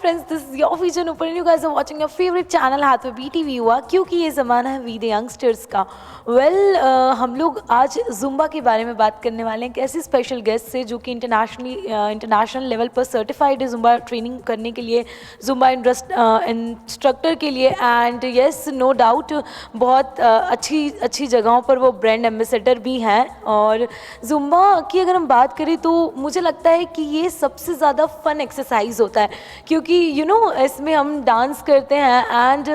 friends, this is your Vision Open and you guys are watching your favorite channel हाथ में BTV हुआ क्योंकि ये ज़माना है वी द यंगस्टर्स का। हम लोग आज जुम्बा के बारे में बात करने वाले हैं, कैसे स्पेशल गेस्ट से जो कि इंटरनेशनल लेवल पर सर्टिफाइड है जुम्बा ट्रेनिंग करने के लिए, जुम्बा इंस्ट्रक्टर के लिए। एंड यस, नो डाउट बहुत अच्छी जगहों पर वो ब्रांड एम्बेसडर भी हैं। और जुम्बा की अगर हम बात करें तो मुझे लगता है कि ये सबसे ज़्यादा फन एक्सरसाइज होता है क्योंकि इसमें हम डांस करते हैं एंड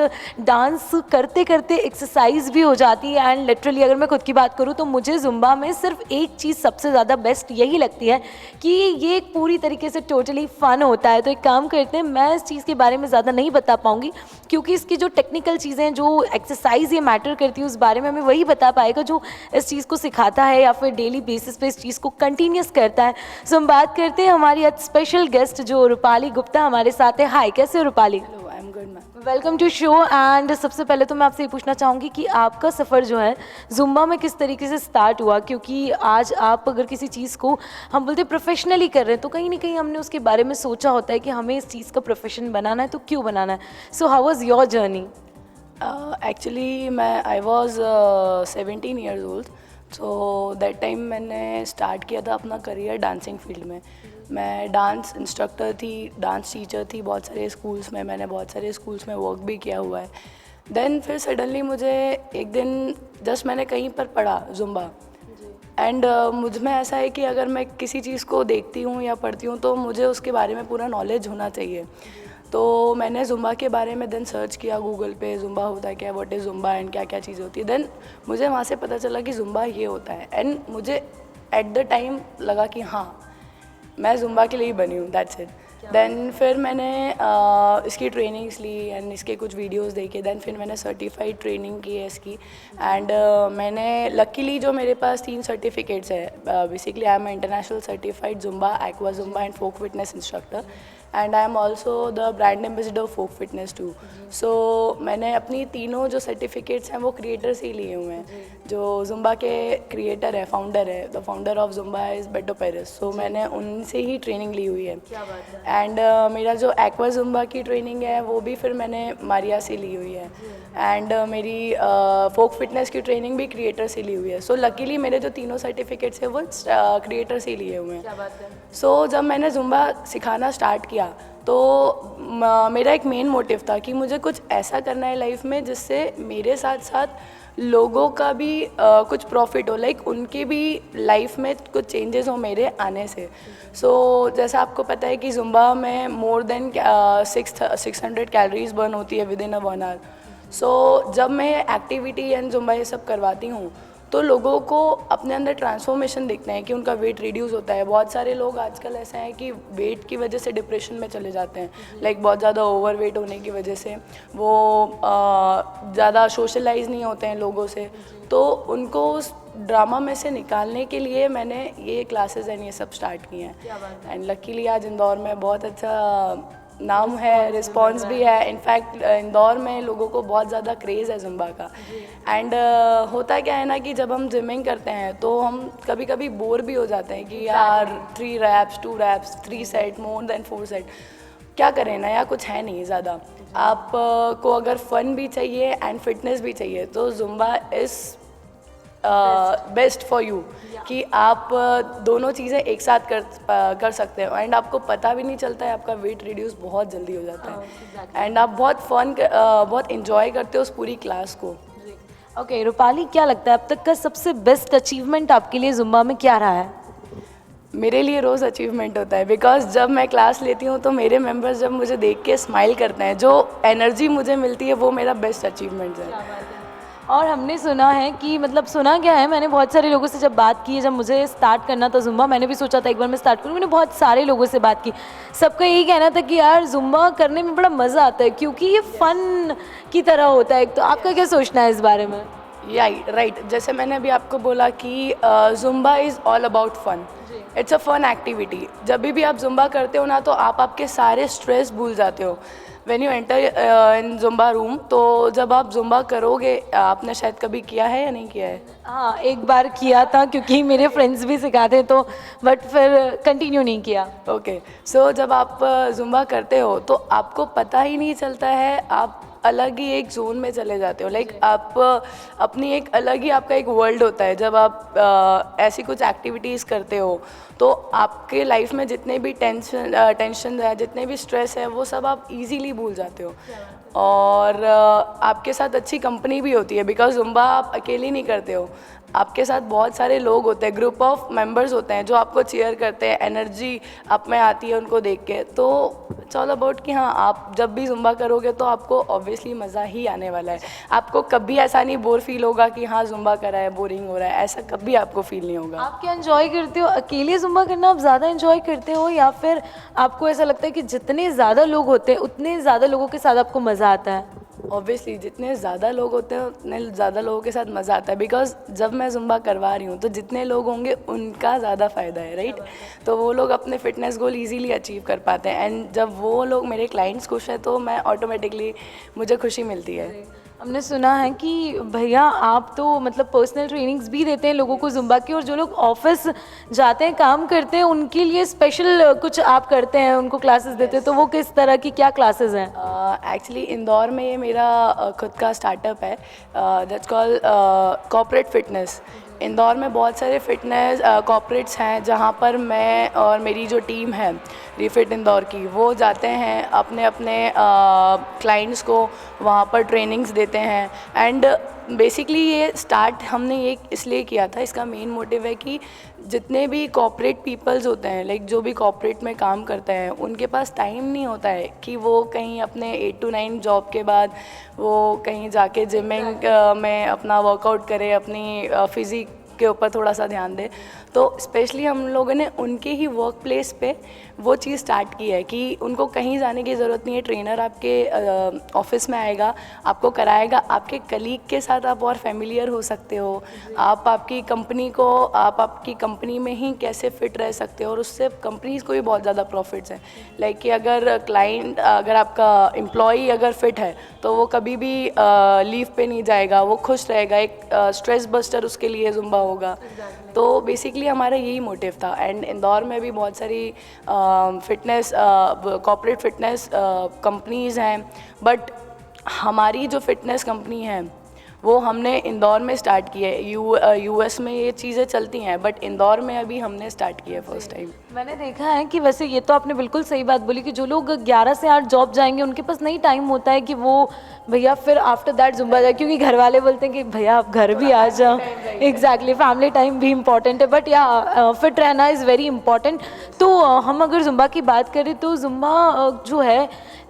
डांस करते करते एक्सरसाइज भी हो जाती है। एंड लिटरली अगर मैं खुद की बात करूँ तो मुझे जुम्बा में सिर्फ एक चीज़ सबसे ज़्यादा बेस्ट यही लगती है कि ये एक पूरी तरीके से टोटली फ़न होता है। तो एक काम करते हैं, मैं इस चीज़ के बारे में ज़्यादा नहीं बता पाऊँगी क्योंकि इसकी जो टेक्निकल चीज़ें जो एक्सरसाइज ये मैटर करती है उस बारे में हमें वही बता पाएगा जो इस चीज़ को सिखाता है या फिर डेली बेसिस पे इस चीज़ को कंटिन्यूस करता है। सो हम बात करते हैं हमारी आज स्पेशल गेस्ट जो रूपाली गुप्ता हमारे साथ है। हाय, कैसे हो Rupali? Hello, I am good ma'am. Welcome to show. And सबसे पहले तो मैं आपसे ये पूछना चाहूँगी कि आपका सफ़र जो है जुम्बा में किस तरीके से स्टार्ट हुआ, क्योंकि आज आप अगर किसी चीज़ को हम बोलते प्रोफेशनली कर रहे हैं तो कहीं ना कहीं हमने उसके बारे में सोचा होता है कि हमें इस चीज़ का प्रोफेशन बनाना है, तो क्यों बनाना है? So how was your journey? Actually I was 17 years old, so that time मैंने स्टार्ट किया था अपना करियर डांसिंग फील्ड में। मैं डांस इंस्ट्रक्टर थी, डांस टीचर थी बहुत सारे स्कूल्स में, मैंने बहुत सारे स्कूल्स में वर्क भी किया हुआ है। देन फिर सडनली मुझे एक दिन जस्ट मैंने कहीं पर पढ़ा जुम्बा एंड मुझ में ऐसा है कि अगर मैं किसी चीज़ को देखती हूँ या पढ़ती हूँ तो मुझे उसके बारे में पूरा नॉलेज होना चाहिए। तो मैंने जुम्बा के बारे में देन सर्च किया गूगल पे, जुम्बा होता है क्या, व्हाट इज़ जुम्बा एंड क्या क्या चीज़ होती है। देन मुझे वहाँ से पता चला कि जुम्बा ये होता है एंड मुझे एट द टाइम लगा कि हाँ, मैं जुम्बा के लिए ही बनी हूँ, दैट्स इट। देन फिर मैंने इसकी ट्रेनिंग्स ली एंड इसके कुछ वीडियोस देखे। देन फिर मैंने सर्टिफाइड ट्रेनिंग की है इसकी एंड मैंने लकीली जो मेरे पास 3 सर्टिफिकेट्स है। Basically I am international certified Zumba, aqua Zumba and folk fitness instructor and I am also the brand ambassador folk fitness too. So मैंने अपनी तीनों जो सर्टिफिकेट्स हैं वो क्रिएटर से ही लिए हुए हैं। जो जुम्बा के क्रिएटर है, फाउंडर है, the founder of Zumba is बेटो पेरिस, सो मैंने उनसे ही ट्रेनिंग ली हुई है। एंड मेरा जो एक्वा जुम्बा की ट्रेनिंग है वो भी फिर मैंने मारिया से ली हुई है एंड मेरी फोक फिटनेस की ट्रेनिंग भी क्रिएटर से ली हुई है। सो लकीली मेरे जो तीनों सर्टिफिकेट्स हैं वो क्रिएटर से ही लिए हुए हैं। सो जब मैंने जुम्बा सिखाना स्टार्ट किया तो मेरा एक मेन मोटिव था कि मुझे कुछ ऐसा करना है लाइफ में जिससे मेरे साथ साथ लोगों का भी कुछ प्रॉफिट हो, लाइक उनके भी लाइफ में कुछ चेंजेस हो मेरे आने से। सो जैसा आपको पता है कि जुम्बा में मोर देन 600 कैलोरीज बर्न होती है विद इन अ 1 आवर। सो जब मैं एक्टिविटी एंड जुम्बा ये सब करवाती हूँ तो लोगों को अपने अंदर ट्रांसफॉर्मेशन दिखते हैं कि उनका वेट रिड्यूस होता है। बहुत सारे लोग आजकल ऐसे हैं कि वेट की वजह से डिप्रेशन में चले जाते हैं, लाइक बहुत ज़्यादा ओवर वेट होने की वजह से वो ज़्यादा सोशलाइज नहीं होते हैं लोगों से। तो उनको उस ड्रामा में से निकालने के लिए मैंने ये क्लासेस एंड ये सब स्टार्ट किए हैं एंड लकीली आज इंदौर में बहुत अच्छा नाम है, रिस्पॉन्स भी है। इनफैक्ट इंदौर में लोगों को बहुत ज़्यादा क्रेज़ है जुम्बा का। एंड होता क्या है ना कि जब हम जिमिंग करते हैं तो हम कभी कभी बोर भी हो जाते हैं कि यार 3 reps 2 reps 3 set more than 4 set क्या करें ना, या कुछ है नहीं ज़्यादा। आप को अगर फन भी चाहिए एंड फिटनेस भी चाहिए तो Zumba is best for you कि आप दोनों चीज़ें एक साथ कर सकते हो एंड आपको पता भी नहीं चलता है, आपका वेट रिड्यूस बहुत जल्दी हो जाता है एंड आप बहुत फन बहुत इन्जॉय करते हो उस पूरी क्लास को। ओके रूपाली, क्या लगता है अब तक का सबसे बेस्ट अचीवमेंट आपके लिए जुम्बा में क्या रहा है? मेरे लिए रोज़ अचीवमेंट होता है बिकॉज जब मैं क्लास लेती हूँ तो मेरे मेंबर्स जब मुझे देख के स्माइल करते हैं, जो एनर्जी मुझे मिलती है वो मेरा बेस्ट अचीवमेंट है। और हमने सुना है कि मतलब सुना क्या है, मैंने बहुत सारे लोगों से जब बात की है, जब मुझे स्टार्ट करना था जुम्बा, मैंने भी सोचा था एक बार मैं स्टार्ट करूँ, मैंने बहुत सारे लोगों से बात की, सबका यही कहना था कि यार जुम्बा करने में बड़ा मज़ा आता है क्योंकि ये फ़न की तरह होता है। तो आपका क्या सोचना है इस बारे में? राइट, जैसे मैंने अभी आपको बोला कि Zumba is all about fun, it's a fun activity. जब भी आप जुम्बा करते हो ना तो आप आपके सारे स्ट्रेस भूल जाते हो। When you enter in Zumba room, तो जब आप जुम्बा करोगे, आपने शायद कभी किया है या नहीं किया है? हाँ, एक बार किया था क्योंकि मेरे फ्रेंड्स भी सिखाते तो, बट फिर कंटिन्यू नहीं किया। ओके, सो जब आप जुम्बा करते हो तो आपको पता ही नहीं चलता है, आप अलग ही एक जोन में चले जाते हो। लाइक आप अपनी एक अलग ही आपका एक वर्ल्ड होता है जब आप ऐसी कुछ एक्टिविटीज़ करते हो। तो आपके लाइफ में जितने भी टेंशन है, जितने भी स्ट्रेस है, वो सब आप इजीली भूल जाते हो। और आपके साथ अच्छी कंपनी भी होती है, बिकॉज जुम्बा आप अकेले नहीं करते हो, आपके साथ बहुत सारे लोग होते हैं, ग्रुप ऑफ मेंबर्स होते हैं जो आपको चीयर करते हैं, एनर्जी आप में आती है उनको देख के। तो इट्स ऑल अबाउट कि हाँ, आप जब भी जुम्बा करोगे तो आपको ऑब्वियसली मज़ा ही आने वाला है। आपको कभी ऐसा नहीं बोर फील होगा कि हाँ जुम्बा करा है बोरिंग हो रहा है, ऐसा कभी आपको फील नहीं होगा। आप क्या एंजॉय करते हो? अकेले जुम्बा करना आप ज़्यादा एंजॉय करते हो, या फिर आपको ऐसा लगता है कि जितने ज़्यादा लोग होते हैं उतने ज़्यादा लोगों के साथ आपको मज़ा आता है? ऑब्वियसली जितने ज़्यादा लोग होते हैं उतने ज़्यादा लोगों के साथ मज़ा आता है, बिकॉज जब मैं जुम्बा करवा रही हूँ तो जितने लोग होंगे उनका ज़्यादा फ़ायदा है, राइट? तो वो लोग अपने फिटनेस गोल इजीली अचीव कर पाते हैं, एंड जब वो लोग मेरे क्लाइंट्स खुश हैं तो मैं ऑटोमेटिकली मुझे खुशी मिलती है। हमने सुना है कि भैया आप तो मतलब पर्सनल ट्रेनिंग्स भी देते हैं लोगों को जुम्बा की, और जो लोग ऑफिस जाते हैं काम करते हैं उनके लिए स्पेशल कुछ आप करते हैं, उनको क्लासेस देते हैं, तो वो किस तरह की क्या क्लासेस हैं? एक्चुअली इंदौर में ये मेरा खुद का स्टार्टअप है, that's called corporate fitness. Indore में बहुत सारे फिटनेस कॉर्पोरेट्स हैं जहाँ पर मैं और मेरी जो टीम है रिफिट इंदौर की, वो जाते हैं अपने अपने क्लाइंट्स को वहाँ पर ट्रेनिंग्स देते हैं। एंड बेसिकली ये स्टार्ट हमने ये इसलिए किया था, इसका मेन मोटिव है कि जितने भी कॉर्पोरेट पीपल्स होते हैं, लाइक जो भी कॉर्पोरेट में काम करते हैं, उनके पास टाइम नहीं होता है कि वो कहीं अपने 8 to 9 जॉब के बाद वो कहीं जाके जिमिंग में अपना वर्कआउट करे, अपनी फिज़िक के ऊपर थोड़ा सा ध्यान दे। तो स्पेशली हम लोगों ने उनके ही वर्क प्लेस पे वो चीज़ स्टार्ट की है कि उनको कहीं जाने की ज़रूरत नहीं है, ट्रेनर आपके ऑफिस में आएगा, आपको कराएगा, आपके कलीग के साथ आप और फेमिलियर हो सकते हो, आप आपकी कंपनी में ही कैसे फिट रह सकते हो, और उससे कंपनीज़ को भी बहुत ज़्यादा प्रॉफिट्स हैं। लाइक कि अगर आपका एम्प्लॉई अगर फिट है तो वो कभी भी लीव पे नहीं जाएगा, वो खुश रहेगा, एक स्ट्रेस बस्टर उसके लिए जुम्बा होगा। तो बेसिकली हमारा यही मोटिव था। एंड इंदौर में भी बहुत सारी फिटनेस कॉर्पोरेट फिटनेस कंपनीज़ हैं, बट हमारी जो फिटनेस कंपनी है वो हमने इंदौर में स्टार्ट की है। यूएस में ये चीज़ें चलती हैं, बट इंदौर में अभी हमने स्टार्ट की है फर्स्ट टाइम। मैंने देखा है कि वैसे ये तो आपने बिल्कुल सही बात बोली कि जो लोग 11 से 8 जॉब जाएंगे उनके पास नहीं टाइम होता है कि वो भैया फिर आफ्टर दैट जुम्बा जाए, क्योंकि घर वाले बोलते हैं कि भैया आप घर भी आ जाओ। एग्जैक्टली, फैमिली टाइम भी इम्पॉर्टेंट है, बट या फिट रहना इज़ वेरी इंपॉर्टेंट। तो हम अगर जुम्बा की बात करें तो जुम्बा जो है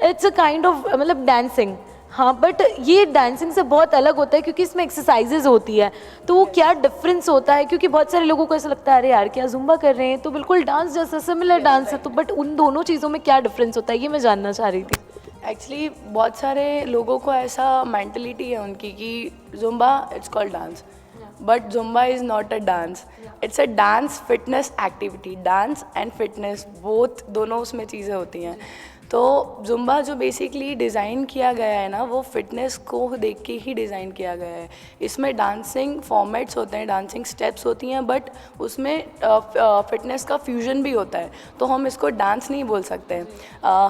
इट्स अ काइंड ऑफ मतलब डांसिंग, हाँ, बट ये डांसिंग से बहुत अलग होता है क्योंकि इसमें एक्सरसाइजेज होती है। तो वो क्या डिफरेंस होता है? क्योंकि बहुत सारे लोगों को ऐसा लगता है अरे यार क्या जुम्बा कर रहे हैं, तो बिल्कुल डांस जैसा सिमिलर डांस है, तो बट उन दोनों चीज़ों में क्या डिफरेंस होता है, ये मैं जानना चाह रही थी। एक्चुअली बहुत सारे लोगों को ऐसा मेंटलिटी है उनकी कि Zumba it's called dance, but Zumba is not a dance, it's a dance fitness activity. Dance and fitness both दोनों उसमें चीज़ें होती हैं। तो जुम्बा जो बेसिकली डिज़ाइन किया गया है ना, वो फिटनेस को देख के ही डिज़ाइन किया गया है। इसमें डांसिंग फॉर्मेट्स होते हैं, डांसिंग स्टेप्स होती हैं, बट उसमें फिटनेस का फ्यूजन भी होता है, तो हम इसको डांस नहीं बोल सकते।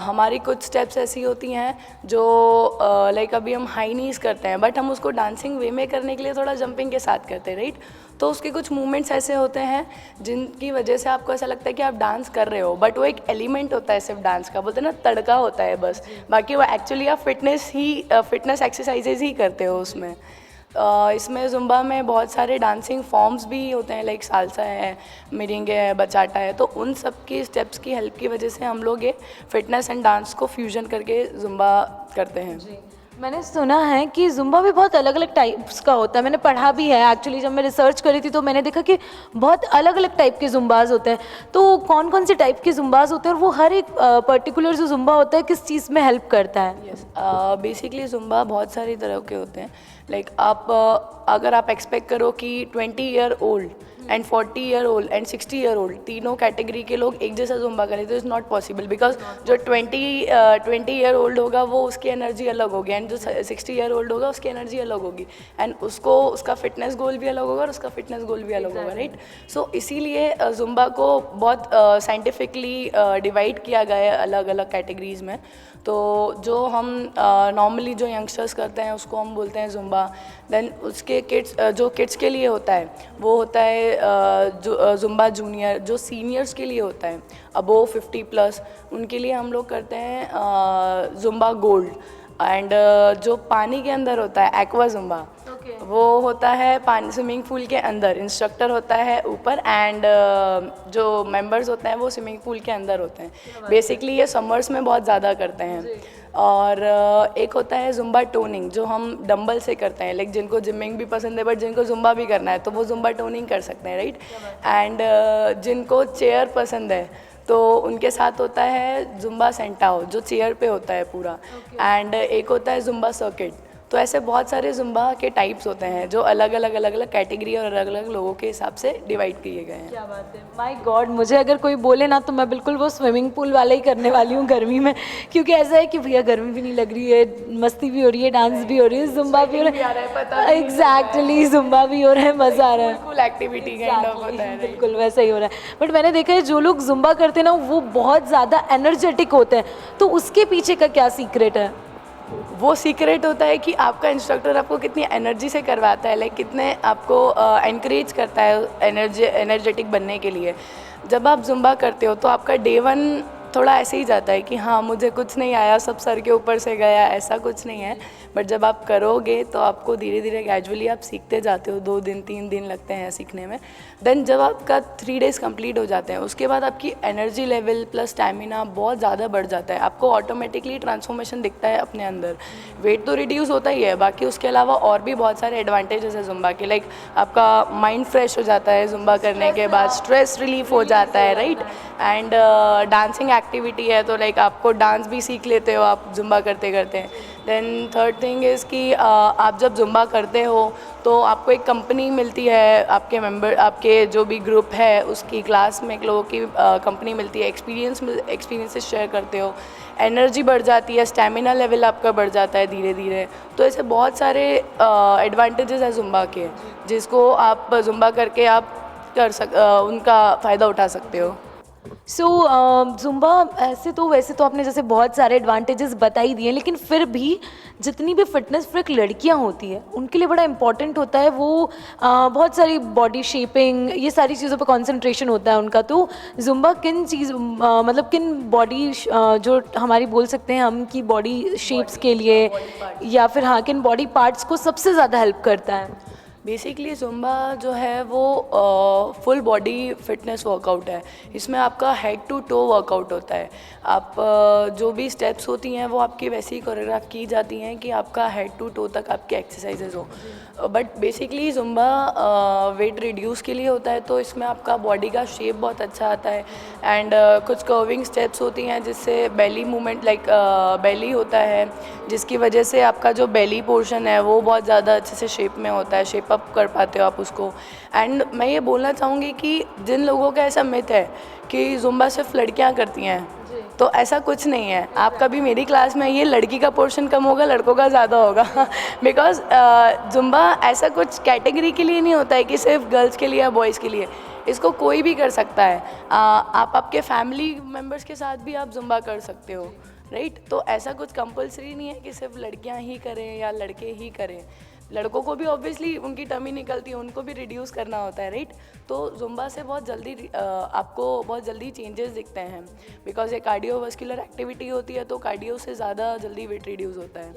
हमारी कुछ स्टेप्स ऐसी होती हैं जो लाइक अभी हम हाई नीज करते हैं, बट हम उसको डांसिंग वे में करने के लिए थोड़ा जंपिंग के साथ करते हैं, राइट? तो उसके कुछ मूवमेंट्स ऐसे होते हैं जिनकी वजह से आपको ऐसा लगता है कि आप डांस कर रहे हो, बट वो एक एलिमेंट होता है सिर्फ डांस का, बोलते हैं ना तड़का होता है बस, बाकी वो एक्चुअली आप फिटनेस एक्सरसाइजेज ही करते हो उसमें। इसमें जुम्बा में बहुत सारे डांसिंग फॉर्म्स भी होते हैं, लाइक सालसा है, मेरेंगे है, बचाटा है, तो उन सब की स्टेप्स की हेल्प की वजह से हम लोग ये फिटनेस एंड डांस को फ्यूजन करके जुम्बा करते हैं। मैंने सुना है कि जुम्बा भी बहुत अलग अलग टाइप्स का होता है, मैंने पढ़ा भी है एक्चुअली, जब मैं रिसर्च करी थी तो मैंने देखा कि बहुत अलग अलग टाइप के जुम्बाज होते हैं। तो कौन कौन से टाइप के जुम्बाज होते हैं और वो हर एक पर्टिकुलर जो जुम्बा होता है किस चीज़ में हेल्प करता है? यस, बेसिकली जुम्बा बहुत सारी तरह के होते हैं। लाइक अगर आप एक्सपेक्ट करो कि 20 year old and 40 year old and 60 year old, तीनों कैटेगरी के लोग एक जैसा जुम्बा करें तो इज़ नॉट पॉसिबल, बिकॉज जो 20 ईयर ओल्ड होगा वो उसकी एनर्जी अलग होगी, एंड जो 60 ईयर ओल्ड होगा उसकी एनर्जी अलग होगी, एंड उसको उसका फिटनेस गोल भी अलग होगा और उसका फिटनेस गोल भी अलग होगा, राइट। सो इसीलिए जुम्बा को बहुत साइंटिफिकली डिवाइड किया गया है अलग अलग कैटेगरीज़ में। तो जो हम नॉर्मली जो यंगस्टर्स करते हैं उसको हम बोलते हैं जुम्बा। देन उसके किड्स, जो किड्स के लिए होता है वो होता है जो जुम्बा जूनियर, जो सीनियर्स के लिए होता है अबोव 50+, उनके लिए हम लोग करते हैं जुम्बा गोल्ड। एंड जो पानी के अंदर होता है एक्वा जुम्बा, वो होता है पानी स्विमिंग पूल के अंदर, इंस्ट्रक्टर होता है ऊपर एंड जो मेंबर्स होते हैं वो स्विमिंग पूल के अंदर होते हैं। बेसिकली ये समर्स में बहुत ज़्यादा करते हैं। और एक होता है जुम्बा टोनिंग, जो हम डंबल से करते हैं, लाइक जिनको जिमिंग भी पसंद है बट जिनको जुम्बा भी करना है तो वो जुम्बा टोनिंग कर सकते हैं, राइट। एंड जिनको चेयर पसंद है तो उनके साथ होता है जुम्बा सेंटाओ, जो चेयर पे होता है पूरा। एंड एक होता है जुम्बा सर्किट। तो ऐसे बहुत सारे जुम्बा के टाइप्स होते हैं जो अलग अलग कैटेगरी और अलग अलग लोगों के हिसाब से डिवाइड किए गए हैं। क्या बात है, माय गॉड। मुझे अगर कोई बोले ना तो मैं बिल्कुल वो स्विमिंग पूल वाला ही करने वाली हूँ गर्मी में, क्योंकि ऐसा है कि भैया गर्मी भी नहीं लग रही है, मस्ती भी हो रही है, डांस भी हो रही है, जुम्बा भी हो रहा है, एग्जैक्टली जुम्बा भी हो रहा है, मज़ा आ रहा है, फुल एक्टिविटी काइंड ऑफ होता है, बिल्कुल वैसा ही हो रहा है। बट मैंने देखा है जो लोग जुम्बा करते हैं ना वो बहुत ज़्यादा एनर्जेटिक होते हैं, तो उसके पीछे का क्या सीक्रेट है? वो सीक्रेट होता है कि आपका इंस्ट्रक्टर आपको कितनी एनर्जी से करवाता है, लाइक कितने आपको एनकरेज करता है एनर्जेटिक बनने के लिए। जब आप जुम्बा करते हो तो आपका डे 1 थोड़ा ऐसे ही जाता है कि हाँ मुझे कुछ नहीं आया, सब सर के ऊपर से गया, ऐसा कुछ नहीं है। बट जब आप करोगे तो आपको धीरे धीरे ग्रेजुअली आप सीखते जाते हो, 2 दिन 3 दिन लगते हैं सीखने में। देन जब आपका 3 डेज़ कंप्लीट हो जाते हैं उसके बाद आपकी एनर्जी लेवल प्लस स्टैमिना बहुत ज़्यादा बढ़ जाता है, आपको ऑटोमेटिकली ट्रांसफॉर्मेशन दिखता है अपने अंदर। वेट तो रिड्यूस होता ही है, बाकी उसके अलावा और भी बहुत सारे एडवांटेजेस है जुम्बा के, लाइक आपका माइंड फ्रेश हो जाता है जुम्बा करने के बाद, स्ट्रेस रिलीफ हो जाता है, राइट। एंड डांसिंग एक्टिविटी है तो लाइक आपको डांस भी सीख लेते हो आप जुम्बा करते करते। देन थर्ड थिंग इज़ कि आप जब जुम्बा करते हो तो आपको एक कंपनी मिलती है, आपके मेंबर, आपके जो भी ग्रुप है उसकी क्लास में एक लोगों की कंपनी मिलती है, एक्सपीरियंसेस शेयर करते हो, एनर्जी बढ़ जाती है, स्टैमिना लेवल आपका बढ़ जाता है धीरे धीरे। तो ऐसे बहुत सारे एडवांटेजेस हैं जुम्बा के, जिसको आप जुम्बा करके आप उनका फ़ायदा उठा सकते हो। सो जुम्बा ऐसे तो वैसे तो आपने जैसे बहुत सारे एडवांटेजेस बता ही दिए, लेकिन फिर भी जितनी भी फिटनेस फ्रिक लड़कियां होती है उनके लिए बड़ा इंपॉर्टेंट होता है वो बहुत सारी बॉडी शेपिंग, ये सारी चीज़ों पे कंसंट्रेशन होता है उनका। तो जुम्बा किन चीज़ मतलब किन बॉडी जो हमारी बोल सकते हैं हम कि बॉडी शेप्स के लिए या फिर हाँ किन बॉडी पार्ट्स को सबसे ज़्यादा हेल्प करता है? बेसिकली जुम्बा जो है वो फुल बॉडी फिटनेस वर्कआउट है। इसमें आपका हेड टू टो वर्कआउट होता है। आप जो भी स्टेप्स होती हैं वो आपकी वैसी ही कोरियोग्राफ की जाती हैं कि आपका हेड टू टो तक आपके एक्सरसाइजेज हो। But basically Zumba weight reduce के लिए होता है, तो इसमें आपका बॉडी का शेप बहुत अच्छा आता है। एंड कुछ कर्विंग स्टेप्स होती हैं जिससे बेली मूवमेंट, लाइक बेली होता है, जिसकी वजह से आपका जो बेली पोर्शन है वो बहुत ज़्यादा अच्छे से शेप में होता है, शेप अप कर पाते हो आप उसको। एंड मैं ये बोलना चाहूँगी कि जिन लोगों का ऐसा मिथ है कि जुम्बा सिर्फ लड़कियाँ करती हैं, तो ऐसा कुछ नहीं है। आप कभी मेरी क्लास में ये लड़की का पोर्शन कम होगा, लड़कों का ज़्यादा होगा बिकॉज जुम्बा ऐसा कुछ कैटेगरी के लिए नहीं होता है कि सिर्फ गर्ल्स के लिए या बॉयज़ के लिए, इसको कोई भी कर सकता है। आप आपके फैमिली मेम्बर्स के साथ भी आप जुम्बा कर सकते हो, राइट। तो ऐसा कुछ कंपलसरी नहीं है कि सिर्फ लड़कियां ही करें या लड़के ही करें। लड़कों को भी ऑब्वियसली उनकी टमी निकलती है, उनको भी रिड्यूस करना होता है, राइट। तो जुम्बा से बहुत जल्दी आपको बहुत जल्दी चेंजेस दिखते हैं, बिकॉज ये कार्डियोवास्कुलर एक्टिविटी होती है, तो कार्डियो से ज़्यादा जल्दी वेट रिड्यूस होता है,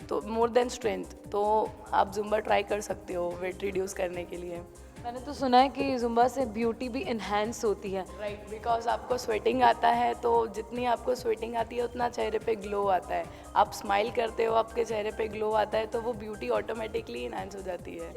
तो मोर देन स्ट्रेंथ। तो आप जुम्बा ट्राई कर सकते हो वेट रिड्यूस करने के लिए। मैंने तो सुना है कि जुम्बा से ब्यूटी भी इन्हेंस होती है। राइट, बिकॉज आपको स्वेटिंग आता है, तो जितनी आपको स्वेटिंग आती है उतना चेहरे पे ग्लो आता है। आप स्माइल करते हो, आपके चेहरे पे ग्लो आता है, तो वो ब्यूटी ऑटोमेटिकली इन्हेंस हो जाती है।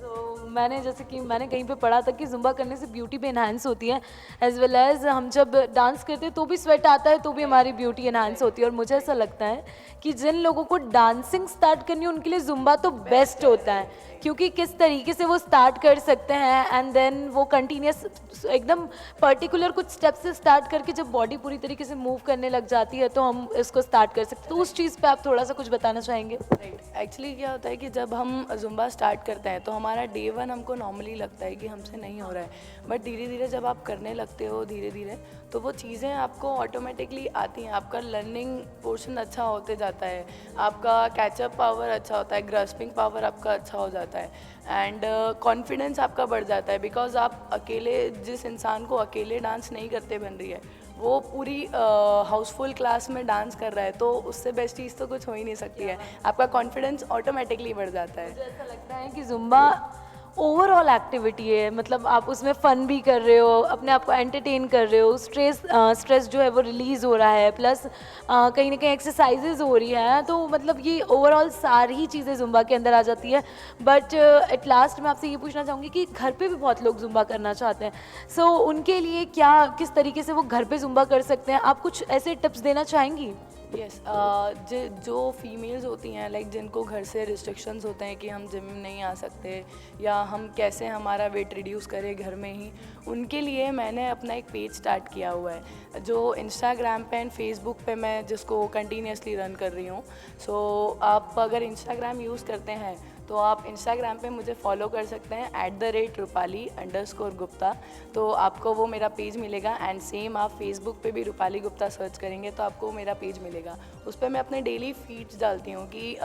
तो मैंने जैसे कि मैंने कहीं पे पढ़ा था कि जुम्बा करने से ब्यूटी भी इन्हांस होती है, एज वेल एज हम जब डांस करते हैं तो भी स्वेट आता है, तो भी हमारी ब्यूटी इन्हांस होती है। और मुझे ऐसा लगता है कि जिन लोगों को डांसिंग स्टार्ट करनी है उनके लिए जुम्बा तो बेस्ट होता है, क्योंकि किस तरीके से वो स्टार्ट कर सकते हैं एंड देन वो कंटिन्यूस एकदम पर्टिकुलर कुछ स्टेप से स्टार्ट करके जब बॉडी पूरी तरीके से मूव करने लग जाती है तो हम इसको स्टार्ट कर सकते हैं। तो उस चीज़ पे आप थोड़ा सा कुछ बताना चाहेंगे? राइट, एक्चुअली क्या होता है कि जब हम जुम्बा स्टार्ट करते हैं तो हमारा डे वन हमको नॉर्मली लगता है कि हमसे नहीं हो रहा है, बट धीरे धीरे जब आप करने लगते हो धीरे धीरे तो वो चीज़ें आपको ऑटोमेटिकली आती हैं, आपका लर्निंग पोर्शन अच्छा होते जाता है, आपका कैचअप पावर अच्छा होता है, ग्रास्पिंग पावर आपका अच्छा हो जाता है एंड कॉन्फिडेंस आपका बढ़ जाता है, बिकॉज आप अकेले जिस इंसान को अकेले डांस नहीं करते बन रही है वो पूरी हाउसफुल क्लास में डांस कर रहा है, तो उससे बेस्ट चीज़ तो कुछ हो ही नहीं सकती है, आपका कॉन्फिडेंस ऑटोमेटिकली बढ़ जाता है। मुझे ऐसा लगता है कि जुम्बा ओवरऑल एक्टिविटी है, मतलब आप उसमें फ़न भी कर रहे हो, अपने आप को एंटरटेन कर रहे हो, स्ट्रेस जो है वो रिलीज़ हो रहा है, प्लस कहीं ना कहीं एक्सरसाइजेज हो रही है, तो मतलब ये ओवरऑल सारी चीज़ें जुम्बा के अंदर आ जाती है। बट एट लास्ट मैं आपसे ये पूछना चाहूँगी कि घर पे भी बहुत लोग जुम्बा करना चाहते हैं, सो उनके लिए क्या किस तरीके से वो घर पे जुम्बा कर सकते हैं, आप कुछ ऐसे टिप्स देना चाहेंगी? यस, जो फीमेल्स होती हैं लाइक जिनको घर से रिस्ट्रिक्शंस होते हैं कि हम जिम नहीं आ सकते या हम कैसे हमारा वेट रिड्यूस करें घर में ही, उनके लिए मैंने अपना एक पेज स्टार्ट किया हुआ है जो इंस्टाग्राम पे एंड फेसबुक पे मैं जिसको कंटिन्यूसली रन कर रही हूँ। सो आप अगर इंस्टाग्राम यूज़ करते हैं तो आप इंस्टाग्राम पे मुझे फॉलो कर सकते हैं @रूपाली_गुप्ता, तो आपको वो मेरा पेज मिलेगा एंड सेम आप फेसबुक पे भी रूपाली गुप्ता सर्च करेंगे तो आपको मेरा पेज मिलेगा। उस पर मैं अपने डेली फीड्स डालती हूँ कि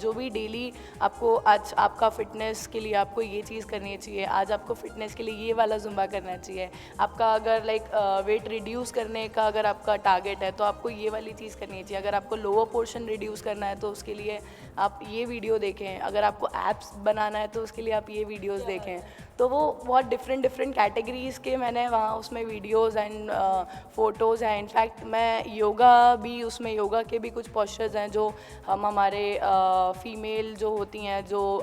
जो भी डेली आपको आज आपका फ़िटनेस के लिए आपको ये चीज़ करनी चाहिए, आज आपको फ़िटनेस के लिए ये वाला जुम्बा करना चाहिए, आपका अगर लाइक वेट रिड्यूस करने का अगर आपका टारगेट है तो आपको ये वाली चीज़ करनी चाहिए, अगर आपको लोअर पोर्शन रिड्यूस करना है तो उसके लिए आप ये वीडियो देखें, अगर आपको एप्स बनाना है तो उसके लिए आप ये वीडियोस देखें। तो वो बहुत डिफरेंट कैटेगरीज़ के मैंने वहाँ उसमें वीडियोस एंड फ़ोटोज़ हैं। इनफैक्ट मैं योगा भी उसमें योगा के भी कुछ पोस्चर्स हैं जो हम हमारे फीमेल जो होती हैं जो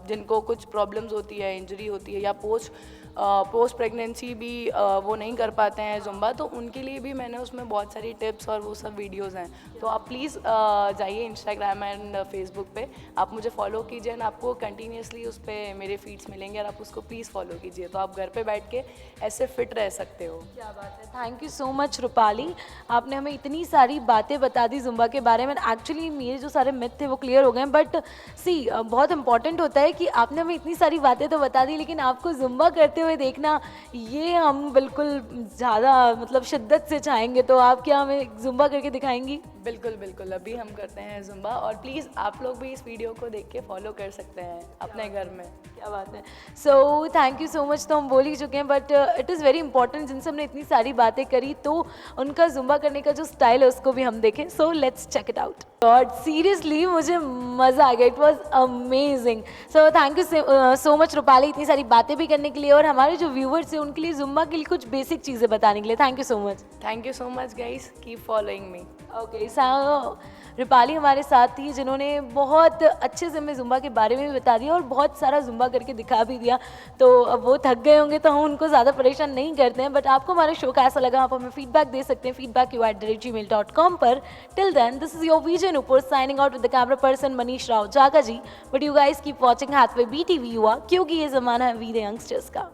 जिनको कुछ प्रॉब्लम्स होती है, इंजरी होती है या पोस्ट प्रेगनेंसी भी वो नहीं कर पाते हैं जुम्बा, तो उनके लिए भी मैंने उसमें बहुत सारी टिप्स और वो सब वीडियोस हैं। तो आप प्लीज़ जाइए इंस्टाग्राम एंड फेसबुक पे, आप मुझे फॉलो कीजिए एंड आपको कंटिन्यूसली उस पर मेरे फीड्स मिलेंगे और आप उसको प्लीज़ फॉलो कीजिए, तो आप घर पे बैठ के ऐसे फिट रह सकते हो। क्या बात है, thank you so much Rupali, आपने हमें इतनी सारी बातें बता दी जुम्बा के बारे में। एक्चुअली मेरे जो सारे मिथ थे वो क्लियर हो गए, बट सी बहुत इंपॉर्टेंट होता है कि आपने हमें इतनी सारी बातें तो बता दी, लेकिन आपको जुम्बा करते हुए देखना ये हम बिल्कुल ज़्यादा मतलब शिद्दत से चाहेंगे, तो आप क्या हमें जुम्बा करके दिखाएंगी? बिल्कुल बिल्कुल, अभी हम करते हैं जुम्बा और प्लीज़ आप लोग भी इस वीडियो को देख के फॉलो कर सकते हैं अपने घर में। क्या बात है, सो थैंक यू सो मच। तो हम बोल ही चुके हैं, but it is very important जिनसे हमने इतनी सारी बातें करी तो उनका जुम्बा करने का जो स्टाइल है उसको भी हम देखें। So let's check it out. God seriously मुझे मज़ा आ गया, it was amazing. So thank you so much Rupali इतनी सारी बातें भी करने के लिए और हमारे जो व्यूवर्स हैं उनके लिए जुम्बा के लिए कुछ बेसिक चीज़ें बताने के लिए। Thank you so much. Thank you so much guys, keep following me. Okay, so Rupali हमारे साथ थी जिन्होंने बहुत अच्छे से हमें जुम्बा के बारे में भी बता दिया और बहुत सारा जुम्बा करके दिखा भी दिया। तो अब वो थक गए होंगे तो हम उनको ज़्यादा परेशान नहीं करते हैं, बट आपको हमारा शो कैसा लगा आप हमें फीडबैक दे सकते हैं feedback@gmail.com पर। Till then this is your Vijay Nupur signing out with the camera person Manish Rao Jaga ji, but you guys keep watching Hathway BTV Yuva, क्योंकि ये ज़माना है वी द यंगस्टर्स का।